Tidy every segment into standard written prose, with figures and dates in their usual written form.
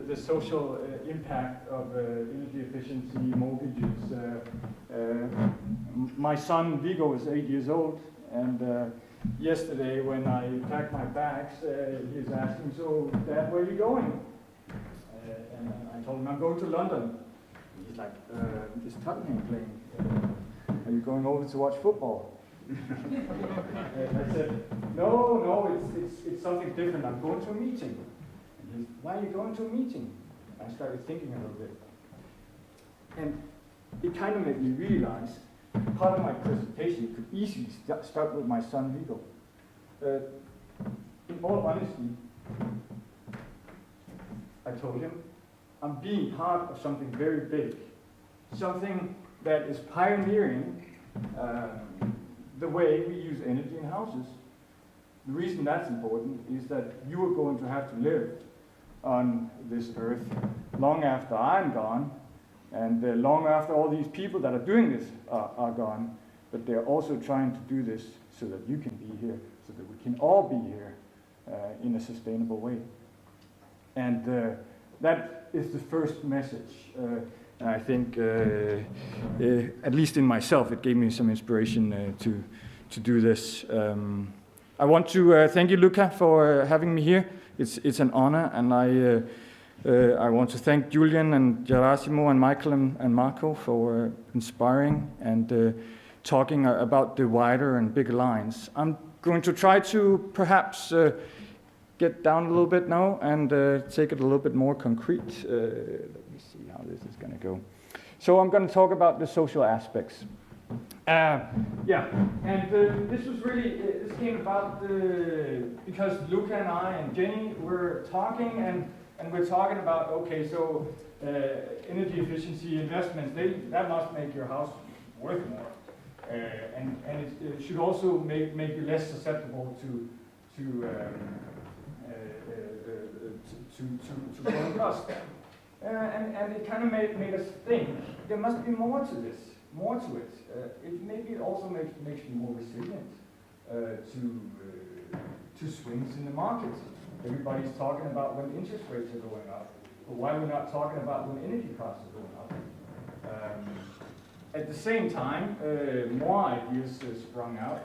the social impact of energy efficiency mortgages. My son Viggo is 8 years old, and yesterday when I packed my bags, he's asking, "So, Dad, where are you going?" And I told him, "I'm going to London." And he's like, "Is Tottenham playing? Are you going over to watch football?" I said, no, it's something different. I'm going to a meeting. And he's, "Why are you going to a meeting?" I started thinking a little bit. And it kind of made me realize part of my presentation could easily start with my son Viggo. In all honesty, I told him, I'm being part of something very big, something that is pioneering the way we use energy in houses. The reason that's important is that you are going to have to live on this earth long after I'm gone, and long after all these people that are doing this are gone, but they're also trying to do this so that you can be here, so that we can all be here in a sustainable way. And that is the first message. I think, at least in myself, it gave me some inspiration to do this. I want to thank you, Luca, for having me here. It's an honor, and I want to thank Julian and Gerasimo and Michael and Marco for inspiring and talking about the wider and bigger lines. I'm going to try to perhaps get down a little bit now and take it a little bit more concrete. Let me see how this is going to go. So I'm going to talk about the social aspects. This was really, this came about because Luca and I and Jenny were talking, and we're talking about, okay, so energy efficiency investments, that must make your house worth more. And it should also make you less susceptible to going bust. And it kind of made us think there must be more to this, more to it. Maybe it also makes you more resilient to swings in the market. Everybody's talking about when interest rates are going up, but why are we not talking about when energy costs are going up? At the same time, more ideas sprung out.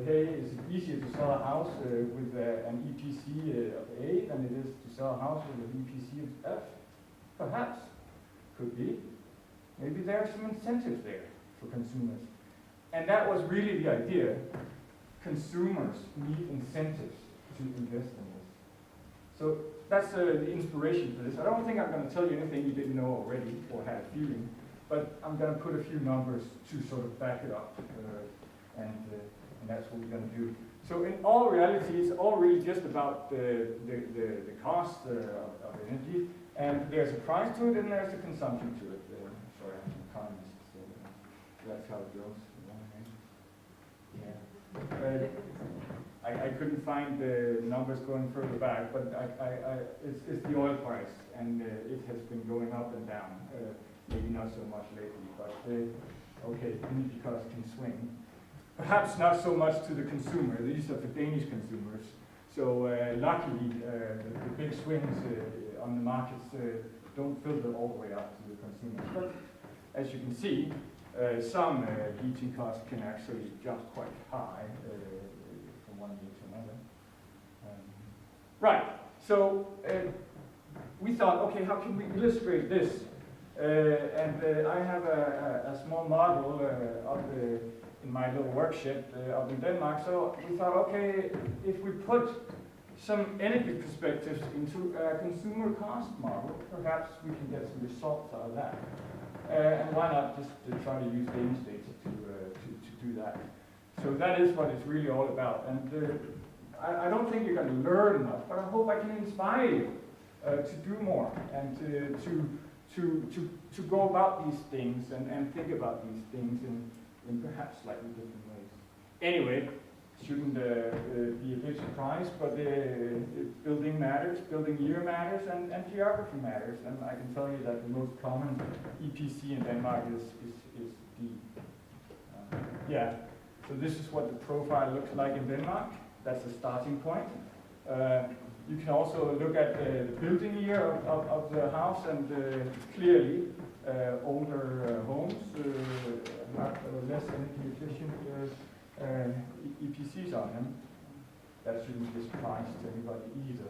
Hey, is it easier to sell a house with an EPC of A than it is to sell a house with an EPC of F? Perhaps. Could be. Maybe there are some incentives there for consumers. And that was really the idea. Consumers need incentives to invest in this. So that's the inspiration for this. I don't think I'm going to tell you anything you didn't know already or had a feeling. But I'm going to put a few numbers to sort of back it up, and that's what we're going to do. So in all reality, it's all really just about the cost of energy, and there's a price to it, and there's a consumption to it. Sorry, I'm an economist, so that's how it goes. Yeah. I couldn't find the numbers going further back, but it's the oil price, and it has been going up and down. Maybe not so much lately, but okay, energy costs can swing. Perhaps not so much to the consumer. These are for Danish consumers. So luckily, the big swings on the markets don't filter all the way up to the consumers. But as you can see, some heating costs can actually jump quite high from one year to another. Right. So we thought, okay, how can we illustrate this? I have a small model in my little workshop up in Denmark. So we thought, okay, if we put some energy perspectives into a consumer cost model, perhaps we can get some results out of that. And why not just try to use Danish data to do that? So that is what it's really all about. And I don't think you're going to learn enough, but I hope I can inspire you to do more and to go about these things and think about these things in perhaps slightly different ways. Anyway, shouldn't be a big surprise, but building matters, building year matters, and geography matters. And I can tell you that the most common EPC in Denmark is D. Yeah, so this is what the profile looks like in Denmark. That's the starting point. You can also look at the building year of the house, and clearly older homes have less energy efficient EPCs on them. That shouldn't be a surprise to anybody either.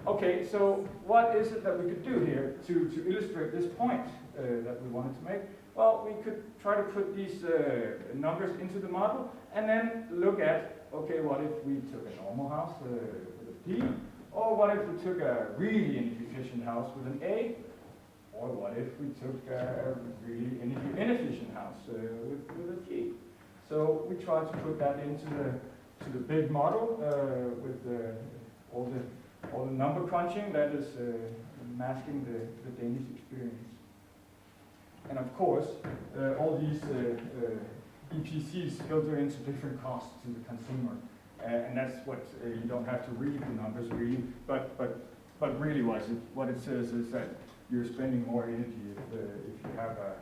Okay, so what is it that we could do here to illustrate this point that we wanted to make? Well, we could try to put these numbers into the model and then look at, okay, what if we took a normal house with a D, or what if we took a really energy efficient house with an A, or what if we took a really energy inefficient house with a G? So we tried to put that into the big model with all the number crunching that is masking the Danish experience. And of course, all these EPCs filter into different costs to the consumer. And that's what you don't have to read the numbers really, but really what it says is that you're spending more energy if you have a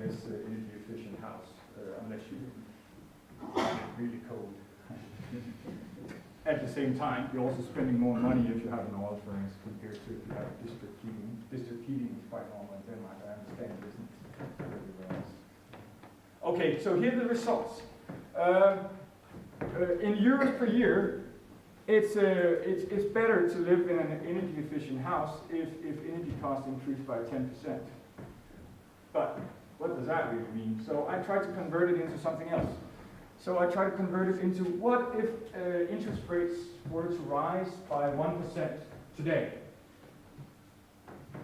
less energy efficient house, unless you get it really cold. At the same time, you're also spending more money if you have an oil furnace compared to if you have district heating. District heating is quite normal in Denmark, I understand it isn't everywhere else. Okay, so here are the results. In euros per year, it's better to live in an energy efficient house if energy costs increase by 10%. But what does that really mean? So I tried to convert it into something else. So I tried to convert it into what if interest rates were to rise by 1% today?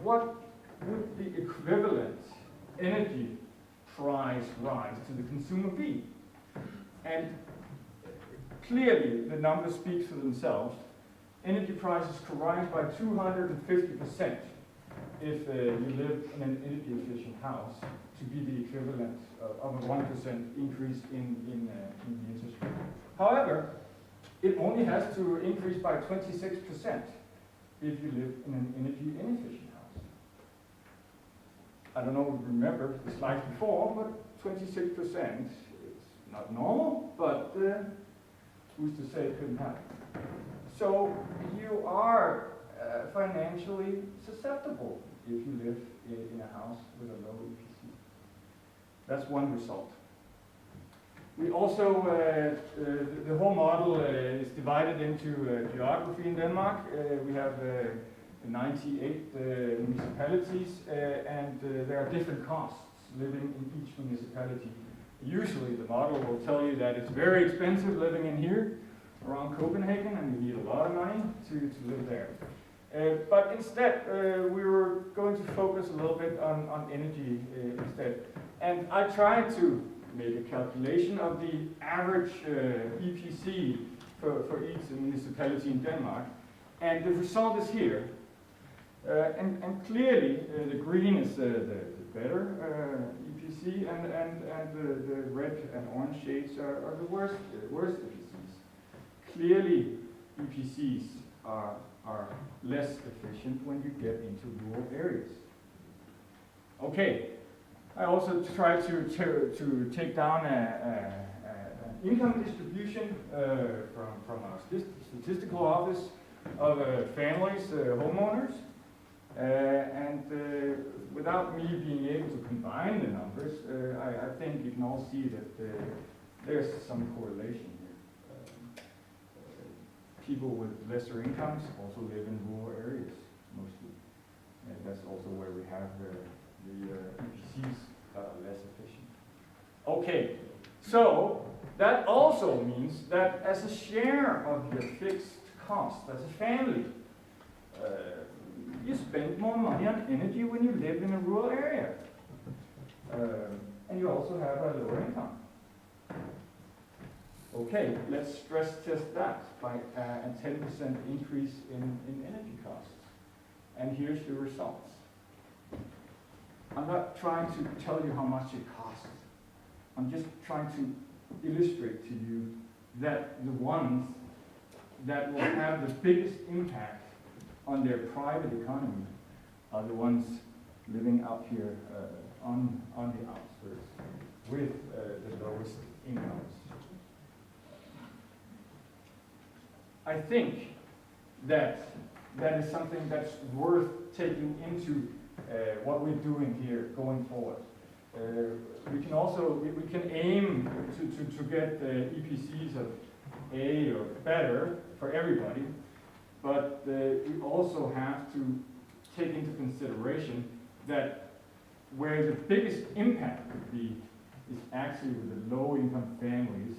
What would the equivalent energy price rise to the consumer be? And clearly the numbers speak for themselves. Energy prices could rise by 250% if you live in an energy efficient house, to be the equivalent of a 1% increase in the interest rate. However, it only has to increase by 26% if you live in an energy inefficient house. I don't know if you remember the slide before, but 26% is not normal, but who's to say it couldn't happen? So you are financially susceptible if you live in a house with a low EPC. That's one result. We also, the whole model is divided into geography in Denmark. We have 98 municipalities, and there are different costs living in each municipality. Usually the model will tell you that it's very expensive living in here, around Copenhagen, and you need a lot of money to live there. But instead, we were going to focus a little bit on energy instead. And I tried to make a calculation of the average EPC for each municipality in Denmark. And the result is here. And clearly, the green is the better EPC, and the red and orange shades are the worst EPCs. Clearly, EPCs are less efficient when you get into rural areas. Okay, I also tried to take down an income distribution from our statistical office of families, homeowners, and without me being able to combine the numbers, I think you can all see that there's some correlation here. People with lesser incomes also live in rural areas, mostly. And that's also where we have the EPCs less efficient. Okay, so that also means that as a share of your fixed cost as a family, you spend more money on energy when you live in a rural area. And you also have a lower income. Okay, let's stress test that by a 10% increase in energy costs. And here's the results. I'm not trying to tell you how much it costs. I'm just trying to illustrate to you that the ones that will have the biggest impact on their private economy are the ones living up here on the outskirts with the lowest incomes. I think that is something that's worth taking into what we're doing here going forward. We can also we can aim to get EPCs of A or better for everybody, but we also have to take into consideration that where the biggest impact would be is actually with the low-income families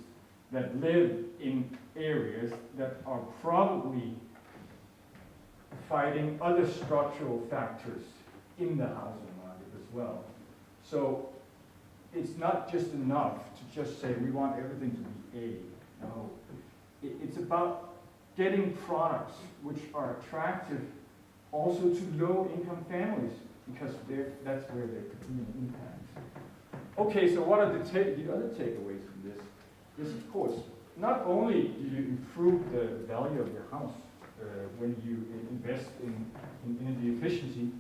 that live in areas that are probably fighting other structural factors in the housing market as well. So it's not just enough to just say we want everything to be A. No, it's about getting products which are attractive also to low-income families, because that's where there could be an impact. Okay, so what are the other takeaways from this? Is, of course, not only do you improve the value of your house when you invest in energy efficiency,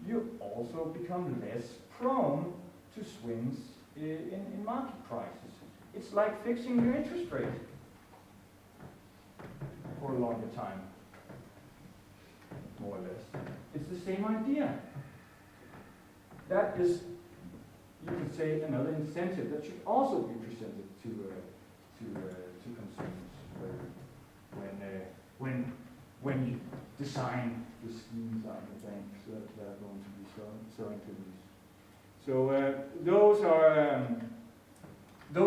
you also become less prone to swings in market prices. It's like fixing your interest rate for a longer time, more or less. It's the same idea. That is, you could say, another incentive that should also be presented to consumers when you design the schemes on the banks that are going to be selling to these. So those are the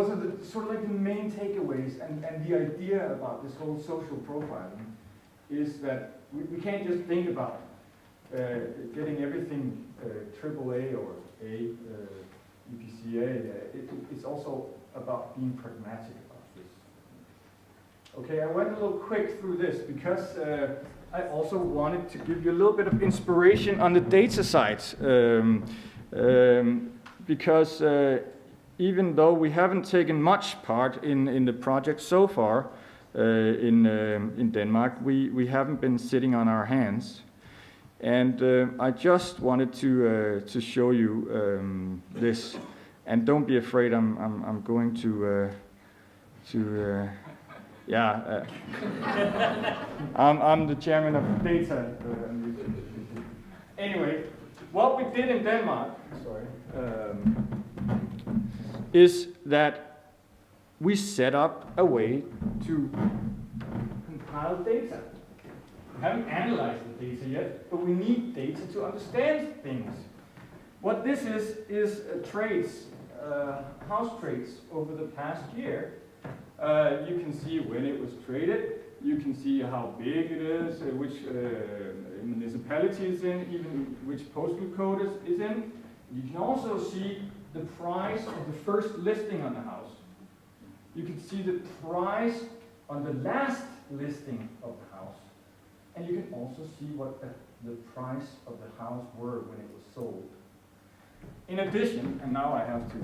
sort of like the main takeaways, and the idea about this whole social profiling is that we can't just think about getting everything AAA or A, EPCA. It's also about being pragmatic about this. Okay, I went a little quick through this because I also wanted to give you a little bit of inspiration on the data side. Because even though we haven't taken much part in the project so far in Denmark, we haven't been sitting on our hands. And I just wanted to show you this. And don't be afraid, I'm going to I'm the chairman of data. Anyway, what we did in Denmark, is that we set up a way to compile data. We haven't analyzed the data yet, but we need data to understand things. What this is trades, house trades over the past year. You can see when it was traded. You can see how big it is, which municipality it's in, even which postal code is in. You can also see the price of the first listing on the house. You can see the price on the last listing of the house. And you can also see what the price of the house were when it was sold. In addition, and now I have to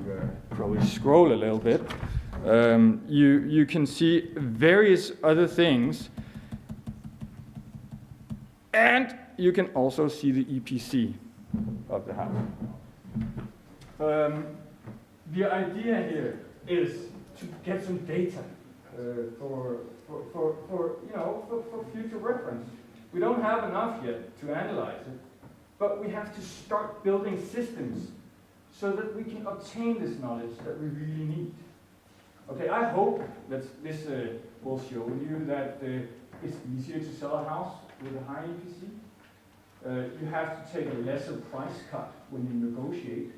probably scroll a little bit, you can see various other things, and you can also see the EPC of the house. The idea here is to get some data for future reference. We don't have enough yet to analyze it, but we have to start building systems so that we can obtain this knowledge that we really need. Okay, I hope that this will show you that it's easier to sell a house with a high EPC. You have to take a lesser price cut when you negotiate.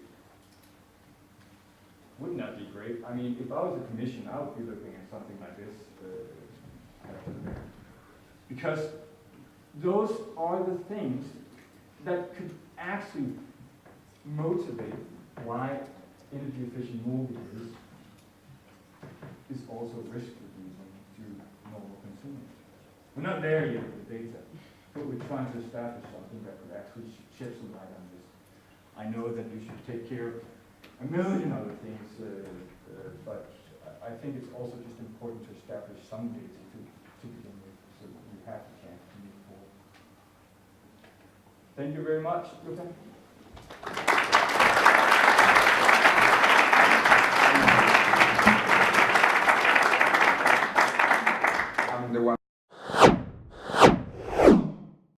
Wouldn't that be great? I mean, if I was a commission, I would be looking at something like this. Because those are the things that could actually motivate why energy efficient mortgages is also risk reducing to normal consumers. We're not there yet with data, but we're trying to establish something that could actually shed some light on this. I know that you should take care of a million other things, but I think it's also just important to establish some data to begin with, so that we have the chance to move forward. Thank you very much, Jutta. The one